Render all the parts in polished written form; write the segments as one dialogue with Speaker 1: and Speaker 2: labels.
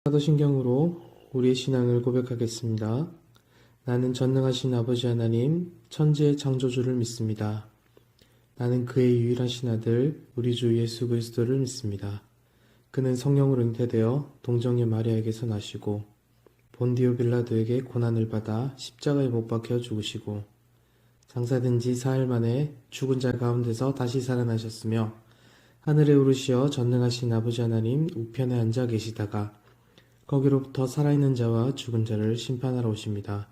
Speaker 1: 사도신경으로 우리의 신앙을 고백하겠습니다. 나는 전능하신 아버지 하나님, 천지의 창조주를 믿습니다. 나는 그의 유일하신 아들, 우리 주 예수 그리스도를 믿습니다. 그는 성령으로 잉태되어 동정녀 마리아에게서 나시고 본디오 빌라도에게 고난을 받아 십자가에 못 박혀 죽으시고 장사된 지 4일 만에 죽은 자 가운데서 다시 살아나셨으며 하늘에 오르시어 전능하신 아버지 하나님 우편에 앉아 계시다가 거기로부터 살아있는 자와 죽은 자를 심판하러 오십니다.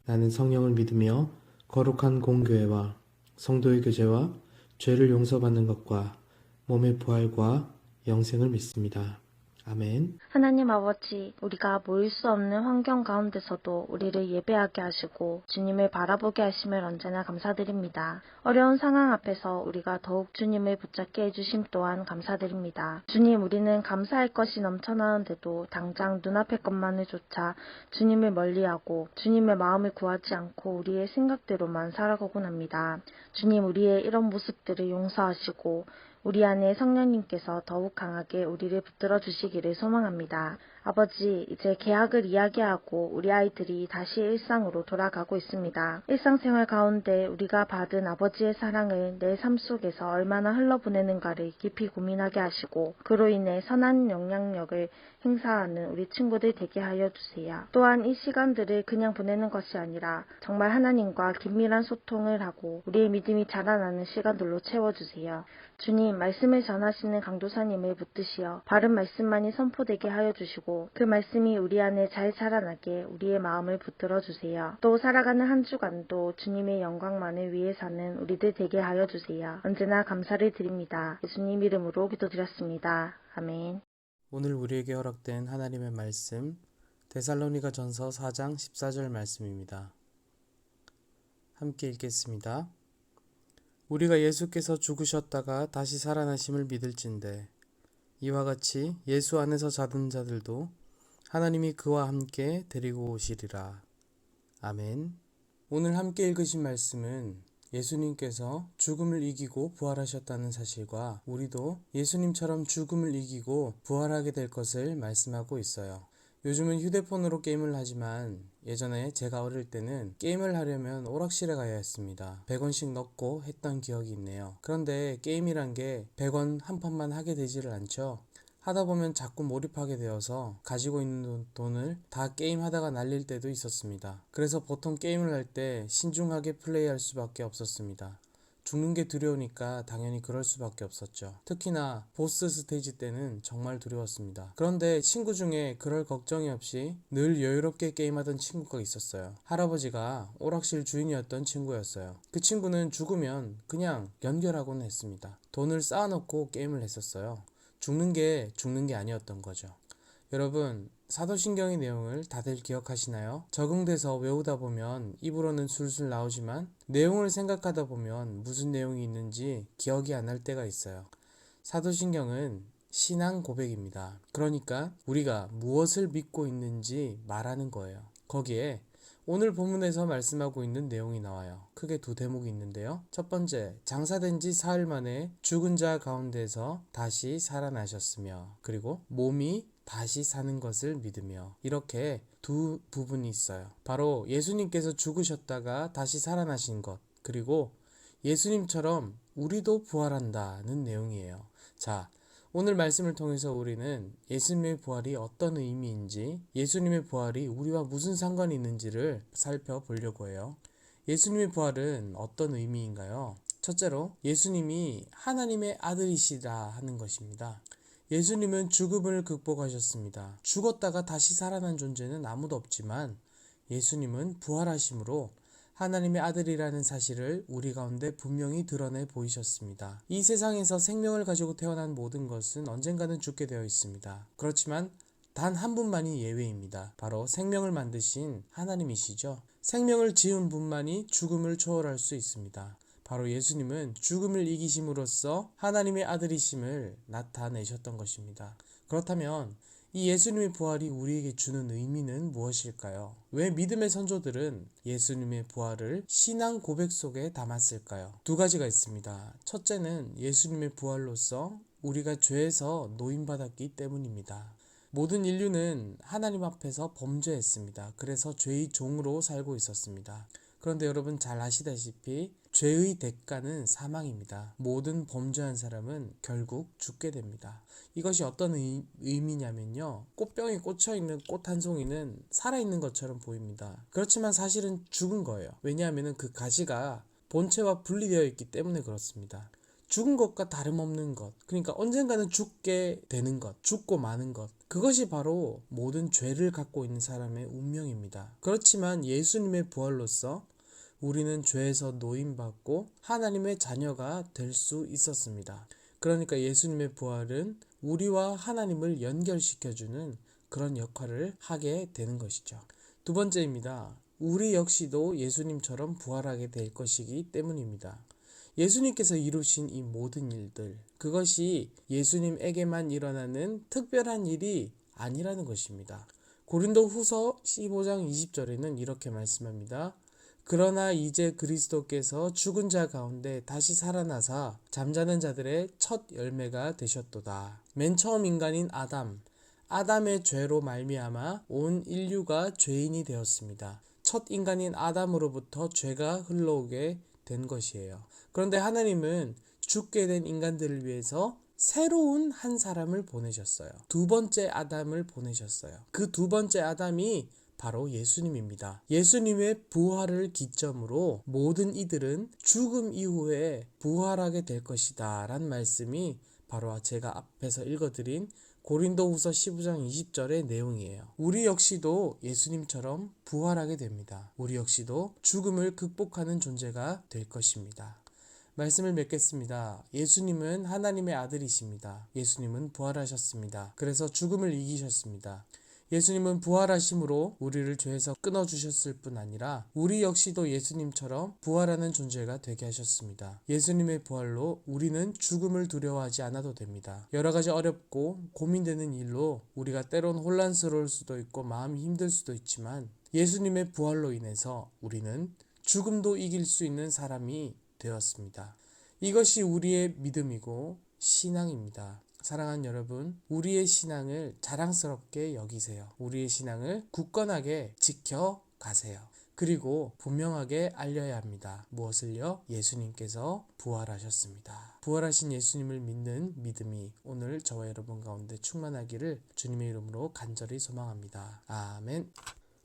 Speaker 1: 나는 성령을 믿으며 거룩한 공교회와 성도의 교제와 죄를 용서받는 것과 몸의 부활과 영생을 믿습니다. 아멘.
Speaker 2: 하나님 아버지, 우리가 모일 수 없는 환경 가운데서도 우리를 예배하게 하시고 주님을 바라보게 하심을 언제나 감사드립니다. 어려운 상황 앞에서 우리가 더욱 주님을 붙잡게 해주심 또한 감사드립니다. 주님, 우리는 감사할 것이 넘쳐나는데도 당장 눈앞의 것만을 쫓아 주님을 멀리하고 주님의 마음을 구하지 않고 우리의 생각대로만 살아가곤 합니다. 주님, 우리의 이런 모습들을 용서하시고 우리 안에 성령님께서 더욱 강하게 우리를 붙들어 주시기를 소망합니다. 아버지, 이제 개학을 이야기하고 우리 아이들이 다시 일상으로 돌아가고 있습니다. 일상생활 가운데 우리가 받은 아버지의 사랑을 내 삶 속에서 얼마나 흘러보내는가를 깊이 고민하게 하시고 그로 인해 선한 영향력을 행사하는 우리 친구들 되게 하여 주세요. 또한 이 시간들을 그냥 보내는 것이 아니라 정말 하나님과 긴밀한 소통을 하고 우리의 믿음이 자라나는 시간들로 채워주세요. 주님, 말씀을 전하시는 강도사님을 붙드시어 바른 말씀만이 선포되게 하여 주시고 그 말씀이 우리 안에 잘 자라나게 우리의 마음을 붙들어 주세요. 또 살아가는 한 주간도 주님의 영광만을 위해 사는 우리들 되게 하여 주세요. 언제나 감사를 드립니다. 예수님 이름으로 기도드렸습니다. 아멘.
Speaker 1: 오늘 우리에게 허락된 하나님의 말씀 데살로니가 전서 4장 14절 말씀입니다. 함께 읽겠습니다. 우리가 예수께서 죽으셨다가 다시 살아나심을 믿을진대 이와 같이 예수 안에서 자든 자들도 하나님이 그와 함께 데리고 오시리라. 아멘. 오늘 함께 읽으신 말씀은 예수님께서 죽음을 이기고 부활하셨다는 사실과 우리도 예수님처럼 죽음을 이기고 부활하게 될 것을 말씀하고 있어요. 요즘은 휴대폰으로 게임을 하지만 예전에 제가 어릴 때는 게임을 하려면 오락실에 가야 했습니다. 100원씩 넣고 했던 기억이 있네요. 그런데 게임이란 게 100원 한 판만 하게 되지를 않죠. 하다 보면 자꾸 몰입하게 되어서 가지고 있는 돈을 다 게임하다가 날릴 때도 있었습니다. 그래서 보통 게임을 할 때 신중하게 플레이할 수밖에 없었습니다. 죽는 게 두려우니까 당연히 그럴 수밖에 없었죠. 특히나 보스 스테이지 때는 정말 두려웠습니다. 그런데 친구 중에 그럴 걱정이 없이 늘 여유롭게 게임하던 친구가 있었어요. 할아버지가 오락실 주인이었던 친구였어요. 그 친구는 죽으면 그냥 연결하곤 했습니다. 돈을 쌓아놓고 게임을 했었어요. 죽는 게 아니었던 거죠. 여러분, 사도신경의 내용을 다들 기억하시나요? 적응돼서 외우다 보면 입으로는 술술 나오지만 내용을 생각하다 보면 무슨 내용이 있는지 기억이 안 날 때가 있어요. 사도신경은 신앙 고백입니다. 그러니까 우리가 무엇을 믿고 있는지 말하는 거예요. 거기에 오늘 본문에서 말씀하고 있는 내용이 나와요. 크게 두 대목이 있는데요. 첫 번째, 장사된 지 4일 만에 죽은 자 가운데서 다시 살아나셨으며, 그리고 몸이 다시 사는 것을 믿으며, 이렇게 두 부분이 있어요. 바로 예수님께서 죽으셨다가 다시 살아나신 것, 그리고 예수님처럼 우리도 부활한다는 내용이에요. 자, 오늘 말씀을 통해서 우리는 예수님의 부활이 어떤 의미인지, 예수님의 부활이 우리와 무슨 상관이 있는지를 살펴보려고 해요. 예수님의 부활은 어떤 의미인가요? 첫째로 예수님이 하나님의 아들이시다 하는 것입니다. 예수님은 죽음을 극복하셨습니다. 죽었다가 다시 살아난 존재는 아무도 없지만 예수님은 부활하심으로 하나님의 아들이라는 사실을 우리 가운데 분명히 드러내 보이셨습니다. 이 세상에서 생명을 가지고 태어난 모든 것은 언젠가는 죽게 되어 있습니다. 그렇지만 단 한 분만이 예외입니다. 바로 생명을 만드신 하나님이시죠. 생명을 지은 분만이 죽음을 초월할 수 있습니다. 바로 예수님은 죽음을 이기심으로써 하나님의 아들이심을 나타내셨던 것입니다. 그렇다면 이 예수님의 부활이 우리에게 주는 의미는 무엇일까요? 왜 믿음의 선조들은 예수님의 부활을 신앙 고백 속에 담았을까요? 두 가지가 있습니다. 첫째는 예수님의 부활로서 우리가 죄에서 노임받았기 때문입니다. 모든 인류는 하나님 앞에서 범죄했습니다. 그래서 죄의 종으로 살고 있었습니다. 그런데 여러분 잘 아시다시피 죄의 대가는 사망입니다. 모든 범죄한 사람은 결국 죽게 됩니다. 이것이 어떤 의미냐면요. 꽃병에 꽂혀있는 꽃 한 송이는 살아있는 것처럼 보입니다. 그렇지만 사실은 죽은 거예요. 왜냐하면 그 가지가 본체와 분리되어 있기 때문에 그렇습니다. 죽은 것과 다름없는 것, 그러니까 언젠가는 죽게 되는 것, 죽고 마는 것, 그것이 바로 모든 죄를 갖고 있는 사람의 운명입니다. 그렇지만 예수님의 부활로서 우리는 죄에서 노임받고 하나님의 자녀가 될 수 있었습니다. 그러니까 예수님의 부활은 우리와 하나님을 연결시켜주는 그런 역할을 하게 되는 것이죠. 두 번째입니다. 우리 역시도 예수님처럼 부활하게 될 것이기 때문입니다. 예수님께서 이루신 이 모든 일들, 그것이 예수님에게만 일어나는 특별한 일이 아니라는 것입니다. 고린도 후서 15장 20절에는 이렇게 말씀합니다. 그러나 이제 그리스도께서 죽은 자 가운데 다시 살아나사 잠자는 자들의 첫 열매가 되셨도다. 맨 처음 인간인 아담의 죄로 말미암아 온 인류가 죄인이 되었습니다. 첫 인간인 아담으로부터 죄가 흘러오게 된 것이에요. 그런데 하나님은 죽게 된 인간들을 위해서 새로운 한 사람을 보내셨어요. 두 번째 아담을 보내셨어요. 그 두 번째 아담이 바로 예수님입니다. 예수님의 부활을 기점으로 모든 이들은 죽음 이후에 부활하게 될 것이다 라는 말씀이 바로 제가 앞에서 읽어드린 고린도후서 15장 20절의 내용이에요. 우리 역시도 예수님처럼 부활하게 됩니다. 우리 역시도 죽음을 극복하는 존재가 될 것입니다. 말씀을 맺겠습니다. 예수님은 하나님의 아들이십니다. 예수님은 부활하셨습니다. 그래서 죽음을 이기셨습니다. 예수님은 부활하심으로 우리를 죄에서 끊어주셨을 뿐 아니라 우리 역시도 예수님처럼 부활하는 존재가 되게 하셨습니다. 예수님의 부활로 우리는 죽음을 두려워하지 않아도 됩니다. 여러 가지 어렵고 고민되는 일로 우리가 때론 혼란스러울 수도 있고 마음이 힘들 수도 있지만 예수님의 부활로 인해서 우리는 죽음도 이길 수 있는 사람이 되었습니다. 이것이 우리의 믿음이고 신앙입니다. 사랑하는 여러분, 우리의 신앙을 자랑스럽게 여기세요. 우리의 신앙을 굳건하게 지켜가세요. 그리고 분명하게 알려야 합니다. 무엇을요? 예수님께서 부활하셨습니다. 부활하신 예수님을 믿는 믿음이 오늘 저와 여러분 가운데 충만하기를 주님의 이름으로 간절히 소망합니다. 아멘.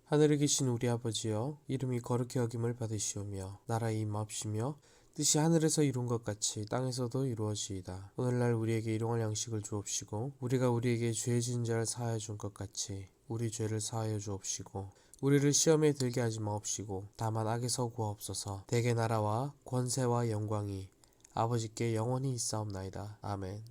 Speaker 1: 하늘에 계신 우리 아버지여, 이름이 거룩히 여김을 받으시오며 나라의 임하옵시며 뜻이 하늘에서 이룬 것 같이 땅에서도 이루어지이다. 오늘날 우리에게 일용할 양식을 주옵시고 우리가 우리에게 죄 지은 자를 사하여 준 것 같이 우리 죄를 사하여 주옵시고 우리를 시험에 들게 하지 마옵시고 다만 악에서 구하옵소서. 대개 나라와 권세와 영광이 아버지께 영원히 있사옵나이다. 아멘.